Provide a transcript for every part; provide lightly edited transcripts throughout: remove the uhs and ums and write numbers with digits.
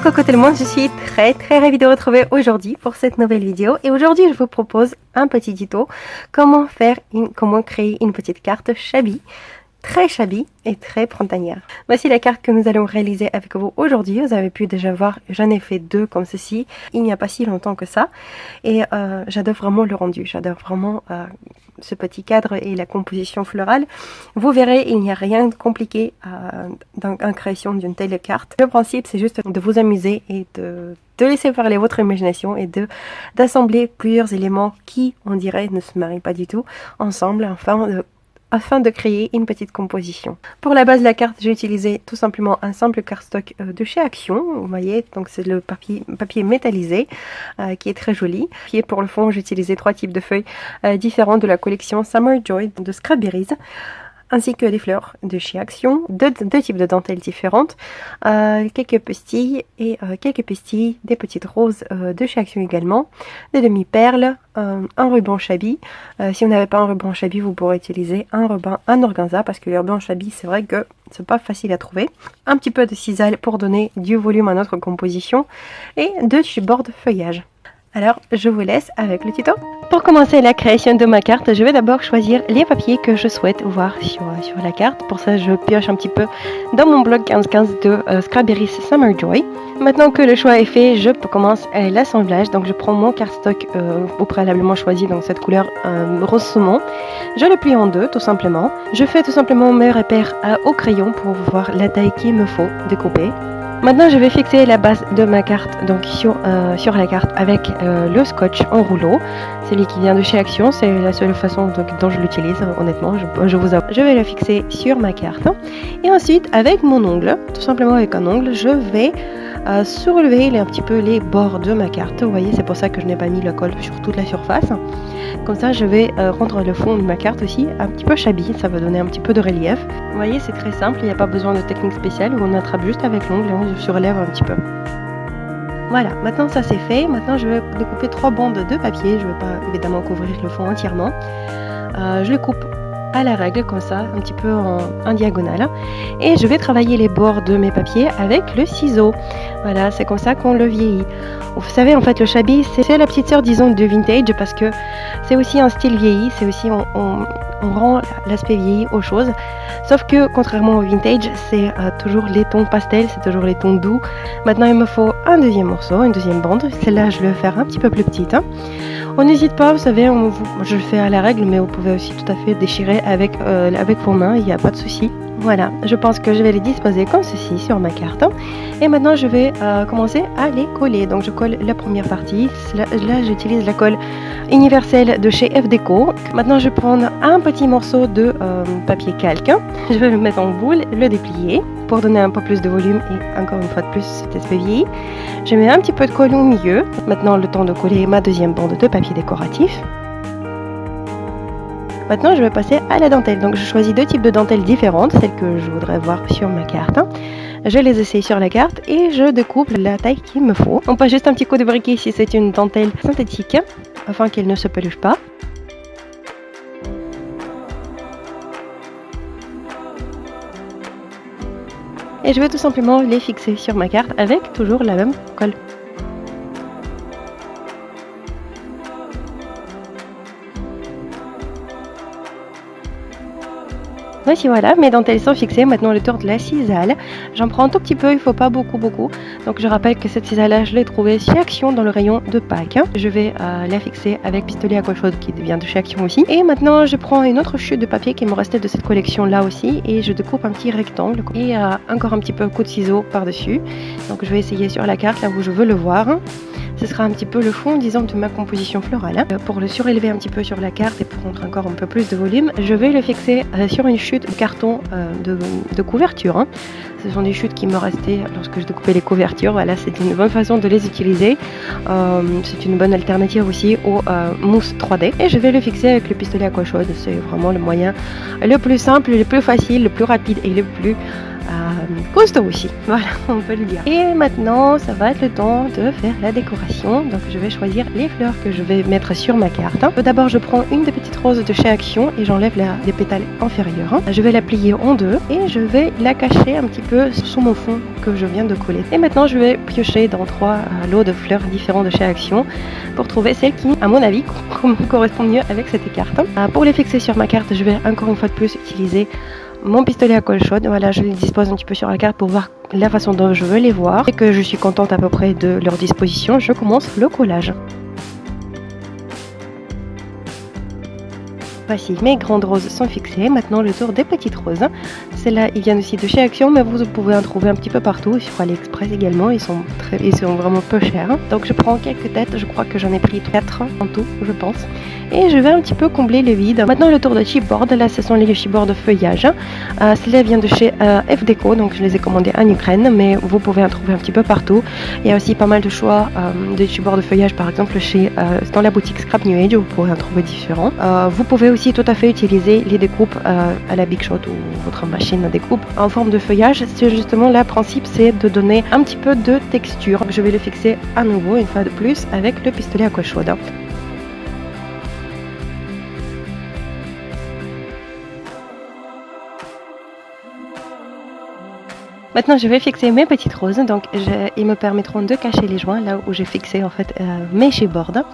Coucou tout le monde, je suis très ravie de vous retrouver aujourd'hui pour cette nouvelle vidéo et aujourd'hui je vous propose un petit tuto comment créer une petite carte shabby, très shabby et très printanière. Voici la carte que nous allons réaliser avec vous aujourd'hui. Vous avez pu déjà voir, j'en ai fait deux comme ceci il n'y a pas si longtemps que ça et j'adore vraiment le rendu, j'adore vraiment ce petit cadre et la composition florale. Vous verrez, il n'y a rien de compliqué dans la création d'une telle carte. Le principe, c'est juste de vous amuser et de laisser parler votre imagination et d'assembler plusieurs éléments qui, on dirait, ne se marient pas du tout ensemble afin de créer une petite composition. Pour la base de la carte, j'ai utilisé tout simplement un simple cardstock de chez Action. Vous voyez, donc c'est le papier métallisé qui est très joli. Puis pour le fond, j'ai utilisé 3 types de feuilles différents de la collection Summer Joy de Scrapberries, ainsi que des fleurs de chez Action, deux types de dentelles différentes, quelques pastilles et des petites roses de chez Action également, des demi-perles, un ruban shabby. Si vous n'avez pas un ruban shabby, vous pourrez utiliser un organza parce que le ruban shabby, c'est vrai que c'est pas facile à trouver. Un petit peu de cisaille pour donner du volume à notre composition et 2 supports de feuillage. Alors, je vous laisse avec le tuto. Pour commencer la création de ma carte, je vais d'abord choisir les papiers que je souhaite voir sur la carte. Pour ça, je pioche un petit peu dans mon blog 1515 de Scrapberries Summer Joy. Maintenant que le choix est fait, je commence l'assemblage. Donc, je prends mon cardstock au préalablement choisi, donc cette couleur rose saumon. Je le plie en deux, tout simplement. Je fais tout simplement mes repères au crayon pour voir la taille qu'il me faut découper. Maintenant, je vais fixer la base de ma carte donc sur la carte avec le scotch en rouleau. Celui qui vient de chez Action, c'est la seule façon dont je l'utilise, honnêtement, je vous avoue. Je vais le fixer sur ma carte. Et ensuite, avec mon ongle, tout simplement avec un ongle, je vais soulever un petit peu les bords de ma carte. Vous voyez, c'est pour ça que je n'ai pas mis le colle sur toute la surface. Comme ça, je vais rendre le fond de ma carte aussi un petit peu shabby, ça va donner un petit peu de relief. Vous voyez, c'est très simple, il n'y a pas besoin de technique spéciale, on attrape juste avec l'ongle et on surlève un petit peu. Voilà, maintenant ça c'est fait. Maintenant je vais découper 3 bandes de papier, je ne vais pas évidemment couvrir le fond entièrement. Je le coupe à la règle comme ça, un petit peu en diagonale, et je vais travailler les bords de mes papiers avec le ciseau. Voilà, c'est comme ça qu'on le vieillit. Vous savez, en fait, le shabby, c'est la petite sœur, disons, de vintage, parce que c'est aussi un style vieilli, c'est aussi, on rend l'aspect vieilli aux choses. Sauf que, contrairement au vintage, c'est toujours les tons pastels, c'est toujours les tons doux. Maintenant, il me faut un deuxième morceau, une deuxième bande. Celle-là, je vais faire un petit peu plus petite. On n'hésite pas, vous savez, je le fais à la règle, mais vous pouvez aussi tout à fait déchirer avec vos mains, il n'y a pas de souci. Voilà, je pense que je vais les disposer comme ceci sur ma carte. Et maintenant, je vais commencer à les coller. Donc, je colle la première partie. Là, j'utilise la colle universelle de chez FDeco. Maintenant, je vais prendre un petit morceau de papier calque. Je vais le mettre en boule, le déplier pour donner un peu plus de volume et encore une fois de plus cet aspect vieilli. Je mets un petit peu de colle au milieu. Maintenant, le temps de coller ma deuxième bande de papier décoratif. Maintenant, je vais passer à la dentelle. Donc, je choisis 2 types de dentelles différentes, celles que je voudrais voir sur ma carte. Je les essaye sur la carte et je découpe la taille qu'il me faut. On passe juste un petit coup de briquet si c'est une dentelle synthétique, afin qu'elle ne se peluche pas. Et je vais tout simplement les fixer sur ma carte avec toujours la même colle. Voici, voilà, mes dentelles sont fixées. Maintenant, le tour de la cisaille. J'en prends un tout petit peu, il ne faut pas beaucoup. Donc, je rappelle que cette cisaille-là, je l'ai trouvée chez Action dans le rayon de Pâques. Je vais la fixer avec pistolet à colle chaude qui vient de chez Action aussi. Et maintenant, je prends une autre chute de papier qui me restait de cette collection-là aussi. Et je découpe un petit rectangle et encore un petit peu coup de ciseau par-dessus. Donc, je vais essayer sur la carte là où je veux le voir. Ce sera un petit peu le fond, disons, de ma composition florale. Pour le surélever un petit peu sur la carte et pour rendre encore un peu plus de volume, je vais le fixer sur une chute de carton de couverture. Ce sont des chutes qui me restaient lorsque je découpais les couvertures. Voilà, c'est une bonne façon de les utiliser. C'est une bonne alternative aussi aux mousses 3D. Et je vais le fixer avec le pistolet à colle chaude. C'est vraiment le moyen le plus simple, le plus facile, le plus rapide et le plus costaud aussi, voilà, on peut le dire. Et maintenant, ça va être le temps de faire la décoration. Donc je vais choisir les fleurs que je vais mettre sur ma carte. Tout d'abord, je prends une des petites roses de chez Action et j'enlève les pétales inférieurs. Je vais la plier en deux et je vais la cacher un petit peu sous mon fond que je viens de coller. Et maintenant, je vais piocher dans 3 lots de fleurs différents de chez Action pour trouver celle qui, à mon avis, correspond mieux avec cette carte. Pour les fixer sur ma carte, je vais encore une fois de plus utiliser mon pistolet à colle chaude. Voilà, je les dispose un petit peu sur la carte pour voir la façon dont je veux les voir. Et que je suis contente à peu près de leur disposition, je commence le collage. Voici, mes grandes roses sont fixées. Maintenant, le tour des petites roses. Celles-là, ils viennent aussi de chez Action, mais vous pouvez en trouver un petit peu partout. Sur AliExpress également, ils sont vraiment peu chers. Donc, je prends quelques têtes. Je crois que j'en ai pris 4 en tout, je pense. Et je vais un petit peu combler le vide. Maintenant, le tour de chipboard. Là, ce sont les chipboards de feuillage. Celles-là viennent de chez F-Deco, donc je les ai commandées en Ukraine, mais vous pouvez en trouver un petit peu partout. Il y a aussi pas mal de choix de chipboards de feuillage, par exemple, dans la boutique Scrap New Age, vous pourrez en trouver différents. Vous pouvez aussi tout à fait utiliser les découpes à la Big Shot ou votre machine à découpe en forme de feuillage. C'est justement le principe, c'est de donner un petit peu de texture. Je vais le fixer à nouveau une fois de plus avec le pistolet à colle chaude. Maintenant, je vais fixer mes petites roses, donc ils me permettront de cacher les joints là où j'ai fixé en fait mes chipboards.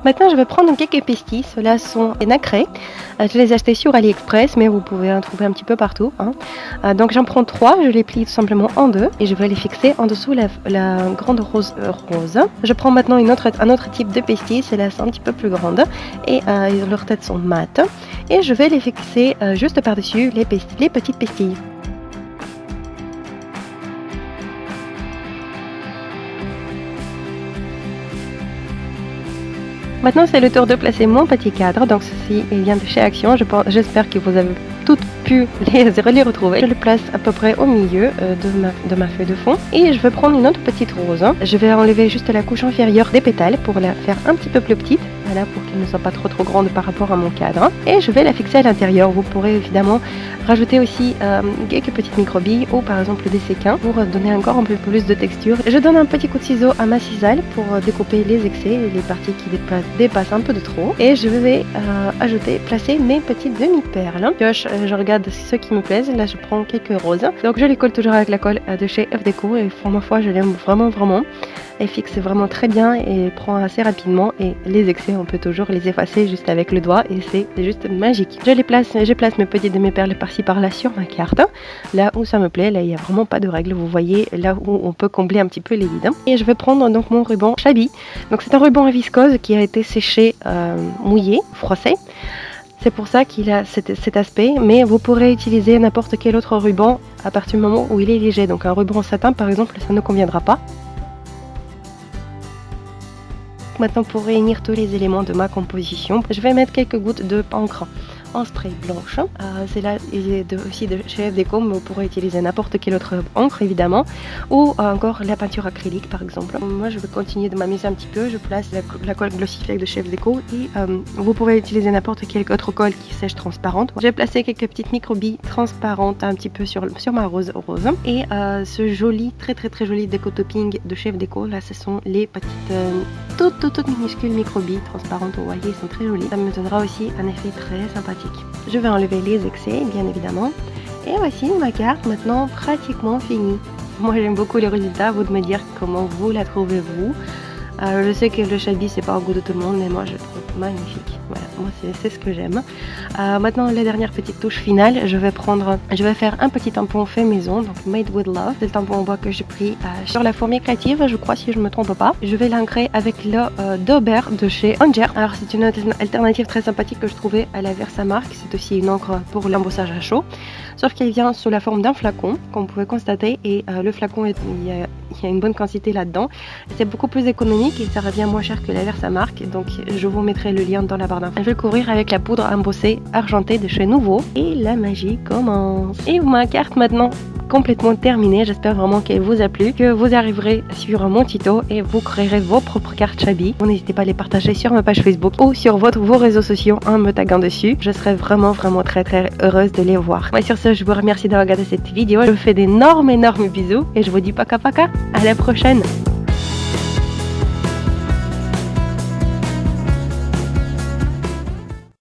Maintenant, je vais prendre quelques pestis. Ceux-là sont des nacrés. Je les ai achetés sur AliExpress, mais vous pouvez en trouver un petit peu partout. Donc, j'en prends 3. Je les plie tout simplement en deux et je vais les fixer en dessous la grande rose rose. Je prends maintenant un autre type de pestis. Celles-là sont un petit peu plus grandes et leurs têtes sont mates. Et je vais les fixer juste par-dessus les petites pestilles. Maintenant, c'est le tour de placer mon petit cadre. Donc, ceci vient de chez Action. J'espère que vous avez toutes pu les retrouver. Je le place à peu près au milieu de ma feuille de fond. Et je vais prendre une autre petite rose. Je vais enlever juste la couche inférieure des pétales pour la faire un petit peu plus petite. Voilà, pour qu'elle ne soit pas trop grande par rapport à mon cadre. Et je vais la fixer à l'intérieur. Vous pourrez évidemment rajouter aussi quelques petites microbilles ou par exemple des séquins pour donner encore un peu plus de texture. Je donne un petit coup de ciseau à ma cisale pour découper les excès, les parties qui dépassent un peu de trop. Et je vais placer mes petites demi-perles. Je regarde ceux qui me plaisent. Là, je prends quelques roses. Donc, je les colle toujours avec la colle de chez F-Deco. Et pour ma foi, je l'aime vraiment. Elle fixe vraiment très bien et prend assez rapidement. Et les excès, on peut toujours les effacer juste avec le doigt. Et c'est juste magique. Je place mes petites demi-perles par-ci par-là sur ma carte. Là où ça me plaît, là, il n'y a vraiment pas de règle. Vous voyez, là où on peut combler un petit peu les vides. Et je vais prendre donc mon ruban Shabby. Donc, c'est un ruban à viscose qui a été séché, mouillé, froissé. C'est pour ça qu'il a cet aspect, mais vous pourrez utiliser n'importe quel autre ruban à partir du moment où il est léger. Donc un ruban en satin par exemple, ça ne conviendra pas. Maintenant, pour réunir tous les éléments de ma composition, je vais mettre quelques gouttes de encre en spray blanche. C'est là aussi de chez F-Deco, mais vous pourrez utiliser n'importe quelle autre encre évidemment, ou encore la peinture acrylique par exemple. Moi je vais continuer de m'amuser un petit peu, je place la colle Glossy-Flake de chez F-Deco et vous pouvez utiliser n'importe quelle autre colle qui sèche transparente. J'ai placé quelques petites microbilles transparentes un petit peu sur ma rose et ce joli, très joli déco topping de chez F-Deco. Là ce sont les petites toutes minuscules microbilles transparentes, vous voyez, ils sont très jolis. Ça me donnera aussi un effet très sympathique. Je vais enlever les excès, bien évidemment. Et voici ma carte maintenant pratiquement finie. Moi j'aime beaucoup les résultats, à vous de me dire comment vous la trouvez vous. Je sais que le Shabby c'est pas au goût de tout le monde, mais moi je le trouve magnifique. Voilà, moi c'est ce que j'aime. Maintenant la dernière petite touche finale, je vais faire un petit tampon fait maison, donc Made with Love. C'est le tampon en bois que j'ai pris sur la fourmi créative, je crois, si je me trompe pas. Je vais l'ancrer avec le Dauber de chez Anger. Alors c'est une alternative très sympathique que je trouvais à la Versamark. C'est aussi une encre pour l'embossage à chaud, sauf qu'elle vient sous la forme d'un flacon, comme vous pouvez constater, et le flacon, il y a une bonne quantité là-dedans. C'est beaucoup plus économique et ça revient moins cher que la Versamark, donc je vous mettrai le lien dans la barre d'infos. je vais le couvrir avec la poudre embossée argentée de chez Nouveau. Et la magie commence. Et ma carte maintenant complètement terminée. J'espère vraiment qu'elle vous a plu, que vous arriverez à suivre mon tuto et vous créerez vos propres cartes Shabby. N'hésitez pas à les partager sur ma page Facebook ou sur vos réseaux sociaux en me taguant dessus. Je serai vraiment très heureuse de les voir. Et sur ce, je vous remercie d'avoir regardé cette vidéo. Je vous fais d'énormes bisous et je vous dis paka paka. À la prochaine.